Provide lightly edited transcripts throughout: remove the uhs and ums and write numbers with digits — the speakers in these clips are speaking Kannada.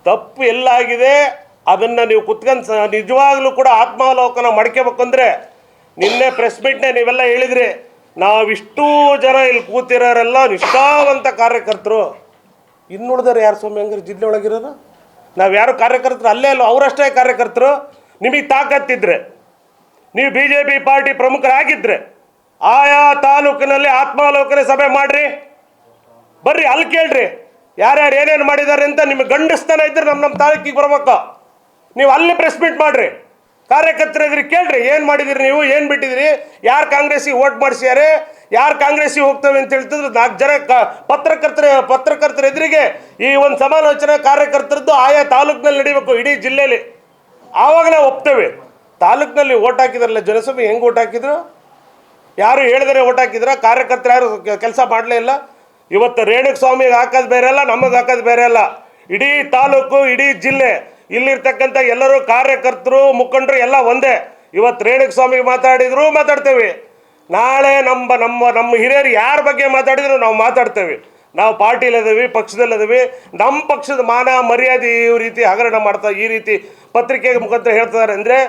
ತಪ್ಪು ಎಲ್ಲಾಗಿದೆ ಅದನ್ನು ನೀವು ಕುತ್ಕೊಂಡು ನಿಜವಾಗ್ಲೂ ಕೂಡ ಆತ್ಮಾವಲೋಕನ ಮಾಡ್ಕೋಬೇಕಂದ್ರೆ ನಿನ್ನೆ ಪ್ರೆಸ್ ಮೀಟ್ನೇ ನೀವೆಲ್ಲ ಹೇಳಿದ್ರಿ, ನಾವಿಷ್ಟೂ ಜನ ಇಲ್ಲಿ ಕೂತಿರೋರೆಲ್ಲ ನಿಷ್ಠಾವಂತ ಕಾರ್ಯಕರ್ತರು. ಇನ್ನುಳಿದವ್ರು ಯಾರು ಸ್ವಾಮಿ ಹಂಗಾರೆ ಜಿಲ್ಲೆ ಒಳಗಿರೋರು? ನಾವು ಯಾರು ಕಾರ್ಯಕರ್ತರು ಅಲ್ಲೇ ಅಲ್ಲ, ಅವರಷ್ಟೇ ಕಾರ್ಯಕರ್ತರು. ನಿಮಗೆ ತಾಕತ್ತಿದ್ರೆ ನೀವು BJP ಪಾರ್ಟಿ ಪ್ರಮುಖರಾಗಿದ್ದರೆ ಆಯಾ ತಾಲೂಕಿನಲ್ಲಿ ಆತ್ಮಾವಲೋಕನ ಸಭೆ ಮಾಡಿರಿ, ಬರ್ರಿ ಅಲ್ಲಿ ಕೇಳ್ರಿ ಯಾರ್ಯಾರು ಏನೇನು ಮಾಡಿದ್ದಾರೆ ಅಂತ. ನಿಮಗೆ ಗಂಡಸ್ತನ ಇದ್ರೆ ನಮ್ಮ ತಾಲೂಕಿಗೆ ಬರ್ಬೇಕು, ನೀವು ಅಲ್ಲಿ ಪ್ರೆಸ್ ಮೀಟ್ ಮಾಡಿರಿ, ಕಾರ್ಯಕರ್ತರು ಎದುರು ಕೇಳ್ರಿ ಏನು ಮಾಡಿದಿರಿ, ನೀವು ಏನು ಬಿಟ್ಟಿದ್ದೀರಿ, ಯಾರು ಕಾಂಗ್ರೆಸ್ಸಿಗೆ ವೋಟ್ ಮಾಡಿಸ್ಯಾರೆ, ಯಾರು ಕಾಂಗ್ರೆಸ್ಸಿಗೆ ಹೋಗ್ತವೆ ಅಂತ ಹೇಳ್ತಿದ್ರು. 4 ಜನ ಪತ್ರಕರ್ತರ ಎದುರಿಗೆ ಈ ಒಂದು ಸಮಾಲೋಚನೆ ಕಾರ್ಯಕರ್ತರದ್ದು ಆಯಾ ತಾಲೂಕಿನಲ್ಲಿ ನಡಿಬೇಕು, ಇಡೀ ಜಿಲ್ಲೆಯಲ್ಲಿ. ಆವಾಗಲೇ ಒಪ್ತೇವೆ. ತಾಲೂಕಿನಲ್ಲಿ ಓಟ್ ಹಾಕಿದ್ರಲ್ಲ ಜನಸಭೆ, ಹೆಂಗೆ ಓಟ್ ಹಾಕಿದ್ರು? ಯಾರು ಹೇಳಿದರೆ ಓಟ್ ಹಾಕಿದ್ರ? ಕಾರ್ಯಕರ್ತರು ಯಾರು ಕೆಲಸ ಮಾಡಲೇ ಇಲ್ಲ. ಇವತ್ತು ರೇಣುಸ್ವಾಮಿಗೆ ಹಾಕೋದು ಬೇರೆ ಅಲ್ಲ, ನಮಗೆ ಹಾಕೋದು ಬೇರೆ ಅಲ್ಲ. ಇಡೀ ತಾಲೂಕು, ಇಡೀ ಜಿಲ್ಲೆ, ಇಲ್ಲಿರ್ತಕ್ಕಂಥ ಎಲ್ಲರೂ ಕಾರ್ಯಕರ್ತರು, ಮುಖಂಡರು ಎಲ್ಲ ಒಂದೇ. ಇವತ್ತು ರೇಣುಸ್ವಾಮಿಗೆ ಮಾತಾಡ್ತೇವೆ, ನಾಳೆ ನಮ್ಮ ಹಿರಿಯರು ಯಾರ ಬಗ್ಗೆ ಮಾತಾಡಿದ್ರು ನಾವು ಮಾತಾಡ್ತೇವೆ. ನಾವು ಪಾರ್ಟಿಲಿದ್ದೀವಿ, ಪಕ್ಷದಲ್ಲಿದ್ದೀವಿ. ನಮ್ಮ ಪಕ್ಷದ ಮಾನ ಮರ್ಯಾದೆ ಈ ರೀತಿ ಹಗರಣ ಮಾಡ್ತಾ, ಈ ರೀತಿ ಪತ್ರಿಕೆ ಮುಖಾಂತರ ಹೇಳ್ತಿದ್ದಾರೆ ಅಂದರೆ,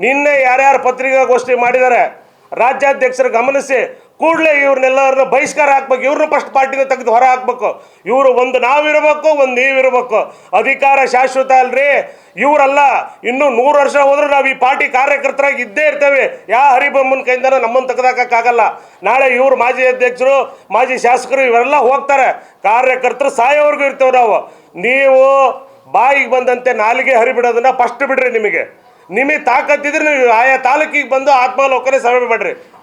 ನಿನ್ನೆ ಯಾರ್ಯಾರು ಪತ್ರಿಕಾಗೋಷ್ಠಿ ಮಾಡಿದ್ದಾರೆ ರಾಜ್ಯಾಧ್ಯಕ್ಷರು ಗಮನಿಸಿ ಕೂಡಲೇ ಇವ್ರನ್ನೆಲ್ಲರನ್ನ ಬಹಿಷ್ಕಾರ ಹಾಕ್ಬೇಕು. ಇವ್ರನ್ನ ಫಸ್ಟ್ ಪಾರ್ಟಿನ ತೆಗೆದು ಹೊರ ಹಾಕ್ಬೇಕು. ಇವರು ಒಂದು ನಾವಿರಬೇಕು, ಒಂದು ನೀವಿರಬೇಕು. ಅಧಿಕಾರ ಶಾಶ್ವತ ಅಲ್ರಿ, ಇವರಲ್ಲ. ಇನ್ನೂ 100 ವರ್ಷ ಹೋದ್ರೂ ನಾವು ಈ ಪಾರ್ಟಿ ಕಾರ್ಯಕರ್ತರಾಗಿ ಇದ್ದೇ ಇರ್ತೇವೆ. ಯಾವ ಹರಿಬೊಮ್ಮನ ಕೈಯಿಂದನೂ ನಮ್ಮನ್ನು ತೆಗೆದಾಕೋಕ್ಕಾಗಲ್ಲ. ನಾಳೆ ಇವರು ಮಾಜಿ ಅಧ್ಯಕ್ಷರು, ಮಾಜಿ ಶಾಸಕರು ಇವರೆಲ್ಲ ಹೋಗ್ತಾರೆ, ಕಾರ್ಯಕರ್ತರು ಸಾಯೋವರೆಗೂ ಇರ್ತೇವೆ ನಾವು. ನೀವು ಬಾಯಿಗೆ ಬಂದಂತೆ ನಾಲಿಗೆ ಹರಿಬಿಡೋದನ್ನ ಫಸ್ಟ್ ಬಿಡ್ರಿ. ನಿಮಗೆ ತಾಕತ್ತಿದ್ರೆ ನೀವು ಆಯಾ ತಾಲೂಕಿಗೆ ಬಂದು ಆತ್ಮಾವಲೋಕನ ಸಭೆ ಮಾಡ್ರಿ.